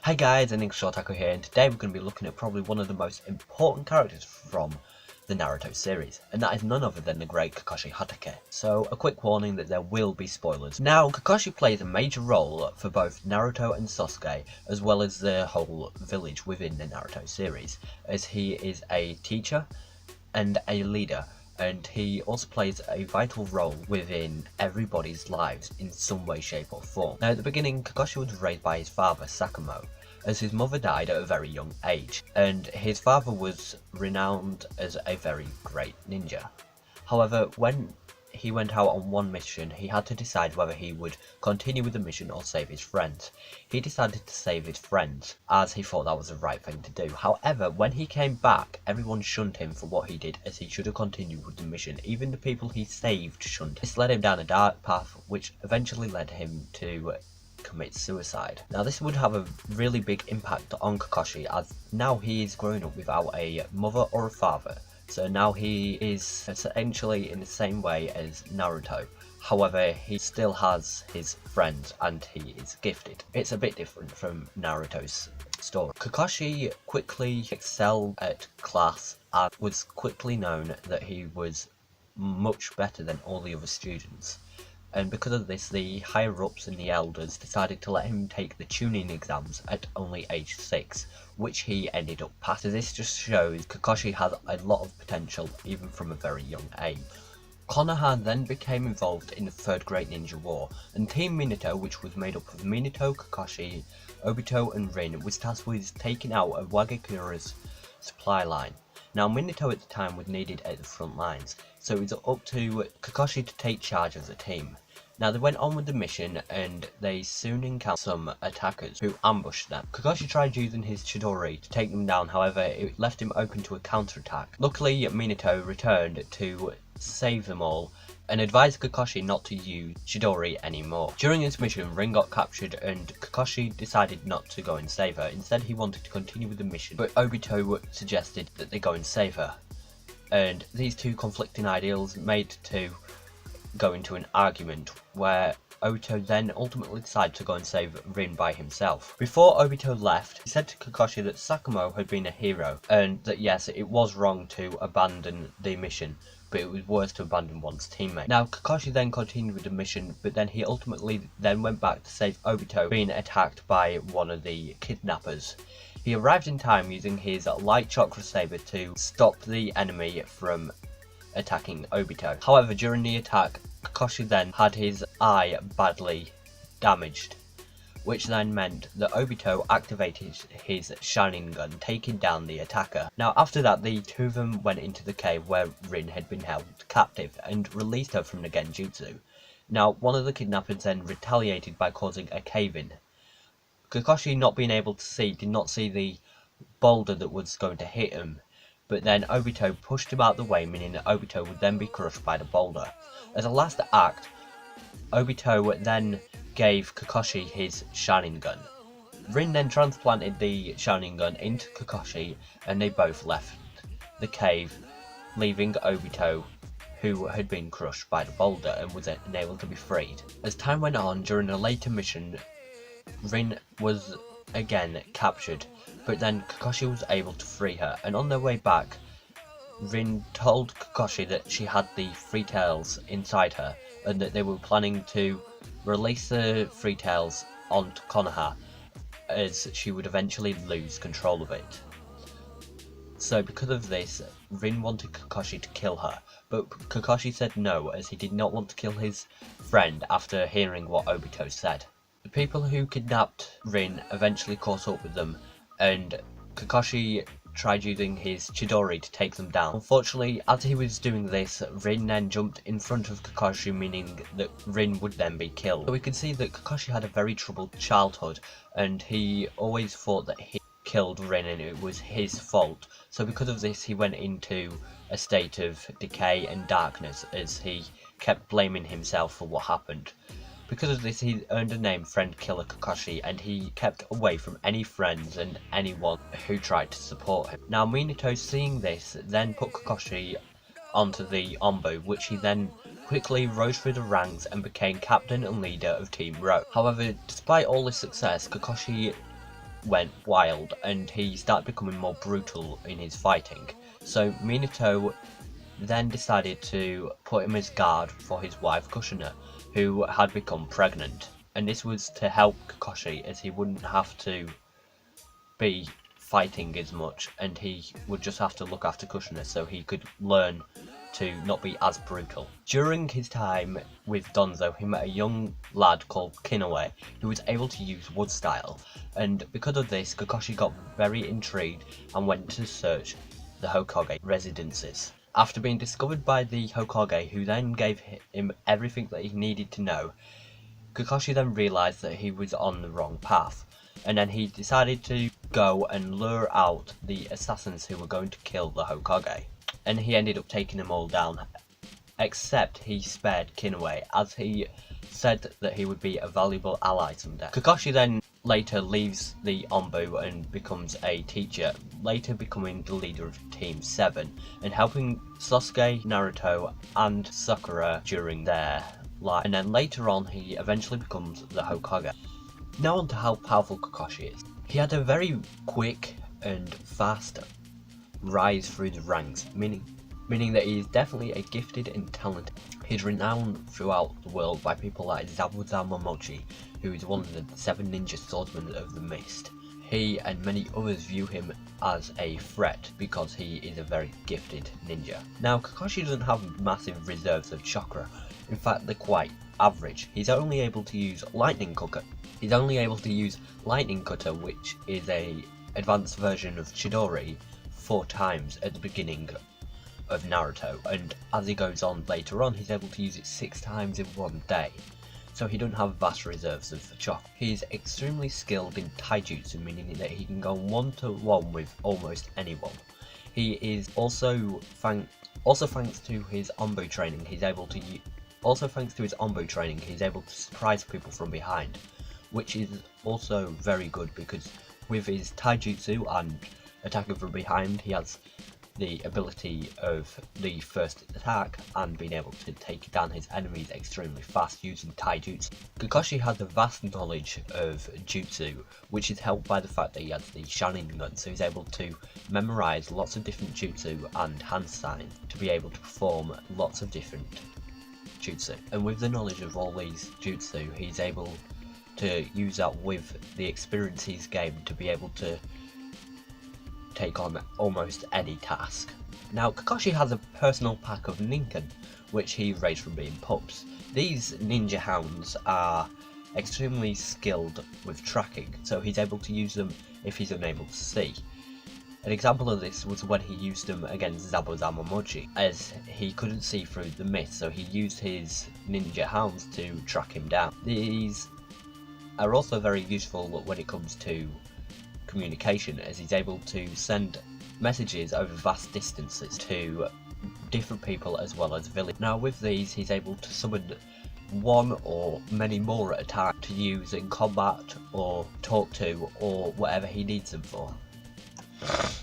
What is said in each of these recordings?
Hey guys, Kakashi Hatake here, and today we're going to be looking at probably one of the most important characters from the Naruto series, and that is none other than the great Kakashi Hatake. So, a quick warning that there will be spoilers. Now, Kakashi plays a major role for both Naruto and Sasuke, as well as the whole village within the Naruto series, as he is a teacher and a leader, and he also plays a vital role within everybody's lives in some way, shape or form. Now at the beginning, Kakashi was raised by his father, Sakamo, as his mother died at a very young age, and his father was renowned as a very great ninja. However, when he went out on one mission, he had to decide whether he would continue with the mission or save his friends. He decided to save his friends, as he thought that was the right thing to do. However, when he came back, everyone shunned him for what he did, as he should have continued with the mission. Even the people he saved shunned him. This led him down a dark path, which eventually led him to commit suicide. Now this would have a really big impact on Kakashi, as now he is growing up without a mother or a father. So now he is essentially in the same way as Naruto. However, he still has his friends and he is gifted. It's a bit different from Naruto's story. Kakashi quickly excelled at class and was quickly known that he was much better than all the other students. And because of this, the higher-ups and the elders decided to let him take the tuning exams at only age 6, which he ended up passing. This just shows Kakashi has a lot of potential, even from a very young age. Konoha then became involved in the Third Great Ninja War, and Team Minato, which was made up of Minato, Kakashi, Obito and Rin, was tasked with taking out a Wagakura's supply line. Now Minato at the time was needed at the front lines, so it was up to Kakashi to take charge as a team. Now they went on with the mission and they soon encountered some attackers who ambushed them. Kakashi tried using his Chidori to take them down, however it left him open to a counterattack. Luckily Minato returned to save them all and advised Kakashi not to use Chidori anymore. During this mission, Rin got captured and Kakashi decided not to go and save her. Instead he wanted to continue with the mission, but Obito suggested that they go and save her. And these two conflicting ideals made to go into an argument where Obito then ultimately decided to go and save Rin by himself. Before Obito left, he said to Kakashi that Sakamo had been a hero, and that yes, it was wrong to abandon the mission, but it was worse to abandon one's teammate. Now Kakashi then continued with the mission, but then he ultimately then went back to save Obito being attacked by one of the kidnappers. He arrived in time using his light chakra saber to stop the enemy from attacking Obito. However, during the attack, Kakashi then had his eye badly damaged, which then meant that Obito activated his Shunning Gun, taking down the attacker. Now after that, the two of them went into the cave where Rin had been held captive and released her from the Genjutsu. Now one of the kidnappers then retaliated by causing a cave-in. Kakashi, not being able to see, did not see the boulder that was going to hit him, but then Obito pushed him out the way, meaning that Obito would then be crushed by the boulder. As a last act, Obito then gave Kakashi his Shunning Gun. Rin then transplanted the Shunning Gun into Kakashi and they both left the cave, leaving Obito, who had been crushed by the boulder and was unable to be freed. As time went on, during a later mission, Rin was again captured, but then Kakashi was able to free her, and on their way back, Rin told Kakashi that she had the Three Tails inside her, and that they were planning to release the Three Tails onto Konoha, as she would eventually lose control of it. So because of this, Rin wanted Kakashi to kill her, but Kakashi said no, as he did not want to kill his friend after hearing what Obito said. The people who kidnapped Rin eventually caught up with them, and Kakashi tried using his Chidori to take them down. Unfortunately, as he was doing this, Rin then jumped in front of Kakashi, meaning that Rin would then be killed. So we can see that Kakashi had a very troubled childhood, and he always thought that he killed Rin and it was his fault. So because of this, he went into a state of decay and darkness, as he kept blaming himself for what happened. Because of this, he earned a name Friend Killer Kakashi, and he kept away from any friends and anyone who tried to support him. Now Minato, seeing this, then put Kakashi onto the Ombu, which he then quickly rose through the ranks and became captain and leader of Team Road. However, despite all this success, Kakashi went wild and he started becoming more brutal in his fighting. So Minato then decided to put him as guard for his wife Kushina, who had become pregnant. And this was to help Kakashi, as he wouldn't have to be fighting as much and he would just have to look after Kushina, so he could learn to not be as brutal. During his time with Donzo, he met a young lad called Kinoue who was able to use wood style, and because of this Kakashi got very intrigued and went to search the Hokage residences. After being discovered by the Hokage, who then gave him everything that he needed to know, Kakashi then realised that he was on the wrong path, and then he decided to go and lure out the assassins who were going to kill the Hokage. And he ended up taking them all down, except he spared Kinoue, as he said that he would be a valuable ally someday. Kakashi then later leaves the Onbu and becomes a teacher, later becoming the leader of Team 7 and helping Sasuke, Naruto and Sakura during their life. And then later on he eventually becomes the Hokage. Now on to how powerful Kakashi is. He had a very quick and fast rise through the ranks, meaning that he is definitely a gifted and talented. He's renowned throughout the world by people like Zabuza Momochi, who is one of the 7 ninja swordsmen of the mist. He and many others view him as a threat because he is a very gifted ninja. Now Kakashi doesn't have massive reserves of chakra, in fact they're quite average. He's only able to use Lightning Cutter. Which is a advanced version of Chidori 4 times at the beginning of Naruto, and as he goes on later on he's able to use it 6 times in one day, so he doesn't have vast reserves of chakra. He is extremely skilled in taijutsu, meaning that he can go 1-to-1 with almost anyone. He is also thanks to his Onbu training, he's able to surprise people from behind, which is also very good because with his taijutsu and attacking from behind, he has the ability of the first attack and being able to take down his enemies extremely fast using taijutsu. Kakashi has a vast knowledge of jutsu, which is helped by the fact that he has the Shunning Gun, so he's able to memorize lots of different jutsu and hand signs to be able to perform lots of different jutsu. And with the knowledge of all these jutsu, he's able to use that with the experience he's gained to be able to take on almost any task. Now Kakashi has a personal pack of Ninken, which he raised from being pups. These ninja hounds are extremely skilled with tracking, so he's able to use them if he's unable to see. An example of this was when he used them against Zabuza Momochi, as he couldn't see through the mist, so he used his ninja hounds to track him down. These are also very useful when it comes to communication, as he's able to send messages over vast distances to different people as well as villages. Now with these he's able to summon one or many more at a time to use in combat or talk to or whatever he needs them for.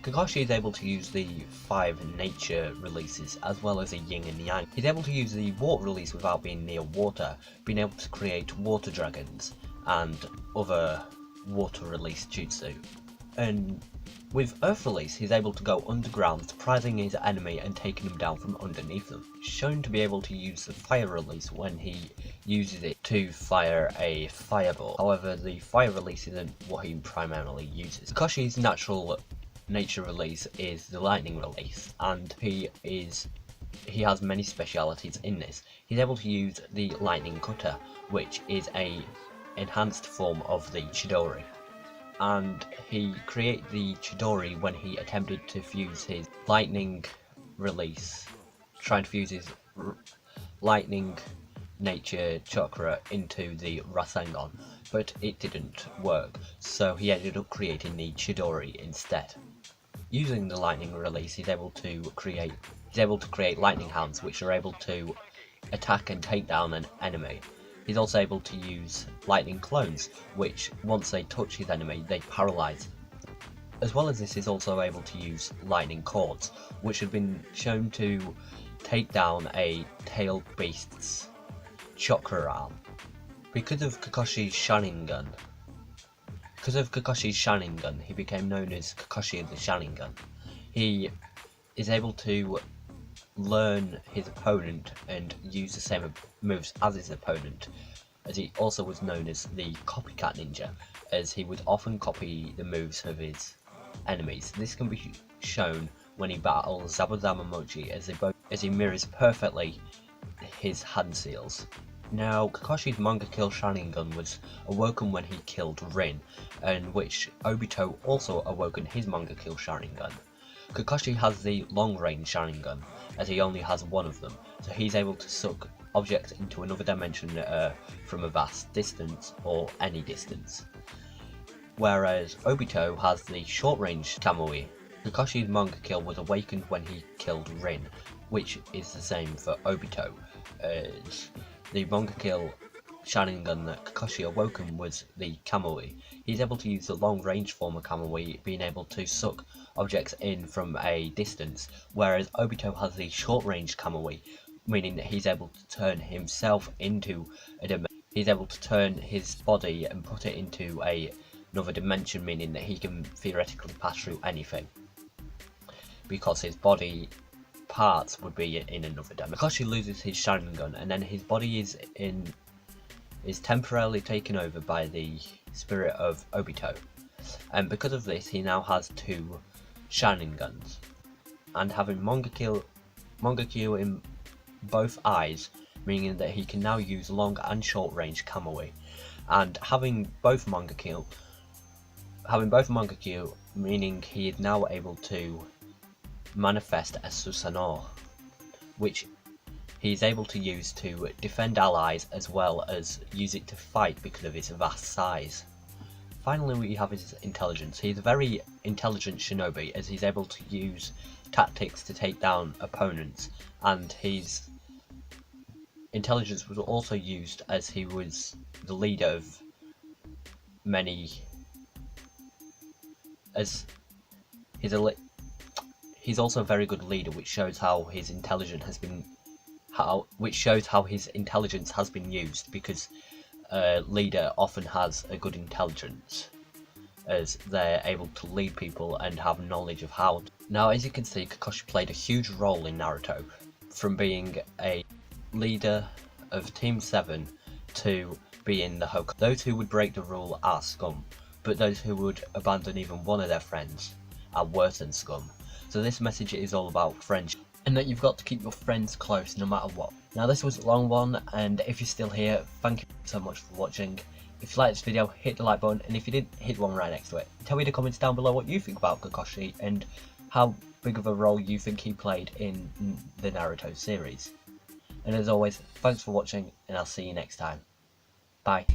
Kakashi is able to use the 5 nature releases as well as a yin and yang. He's able to use the water release without being near water, being able to create water dragons and other water release jutsu. And with earth release he's able to go underground, surprising his enemy and taking him down from underneath them. Shown to be able to use the fire release when he uses it to fire a fireball. However, the fire release isn't what he primarily uses. Kakashi's natural nature release is the lightning release, and he has many specialities in this. He's able to use the lightning cutter, which is a enhanced form of the Chidori, and he created the Chidori when he attempted to fuse his lightning release, trying to fuse his lightning nature chakra into the Rasengan, but it didn't work, so he ended up creating the Chidori instead. Using the lightning release, he's able to create lightning hounds, which are able to attack and take down an enemy. He's also able to use lightning clones, which once they touch his enemy, they paralyze. As well as this, he's also able to use lightning cords, which have been shown to take down a tailed beast's chakra arm. Because of Kakashi's Shunning Gun, Because of Kakashi's Shunning Gun, he became known as Kakashi the Shunning Gun. He is able to learn his opponent and use the same moves as his opponent, as he also was known as the copycat ninja, as he would often copy the moves of his enemies. This can be shown when he battles Zabuzama Mochi, as he mirrors perfectly his hand seals. Now, Kakashi's Manga Kill Sharingan was awoken when he killed Rin, in which Obito also awoken his Manga Kill Sharingan. Kakashi has the long range Sharingan, as he only has one of them, so he's able to suck objects into another dimension from a vast distance, or any distance. Whereas Obito has the short range Kamui. Kakashi's Manga Kill was awakened when he killed Rin, which is the same for Obito, as the Manga Kill Sharingan that Kakashi awoken was the Kamui. He's able to use the long range form of Kamui, being able to suck objects in from a distance, whereas Obito has the short range Kamui, meaning that he's able to turn himself into a dimension. He's able to turn his body and put it into another dimension, meaning that he can theoretically pass through anything, because his body parts would be in another dimension. Kakashi loses his Sharingan, and then his body is temporarily taken over by the spirit of Obito, and because of this he now has two Sharingans, and having Manga Kill in both eyes, meaning that he can now use long and short range Kamui, and having both Manga Kill, meaning he is now able to manifest a Susanoo, which he is able to use to defend allies as well as use it to fight because of its vast size. Finally, we have his intelligence. He is a very intelligent shinobi, as he's able to use tactics to take down opponents, and his intelligence was also used as he was the leader of many, as he's also a very good leader, which shows how his intelligence has been used, because a leader often has a good intelligence, as they're able to lead people and have knowledge of how to. Now, as you can see, Kakashi played a huge role in Naruto, from being a leader of Team 7 to being the Hokage. Those who would break the rule are scum, but those who would abandon even one of their friends are worse than scum. So this message is all about friendship, and that you've got to keep your friends close no matter what. Now, this was a long one, and if you're still here, thank you so much for watching. If you liked this video, hit the like button, and if you didn't, hit one right next to it. Tell me in the comments down below what you think about Kakashi and how big of a role you think he played in the Naruto series. And as always, thanks for watching, and I'll see you next time. Bye.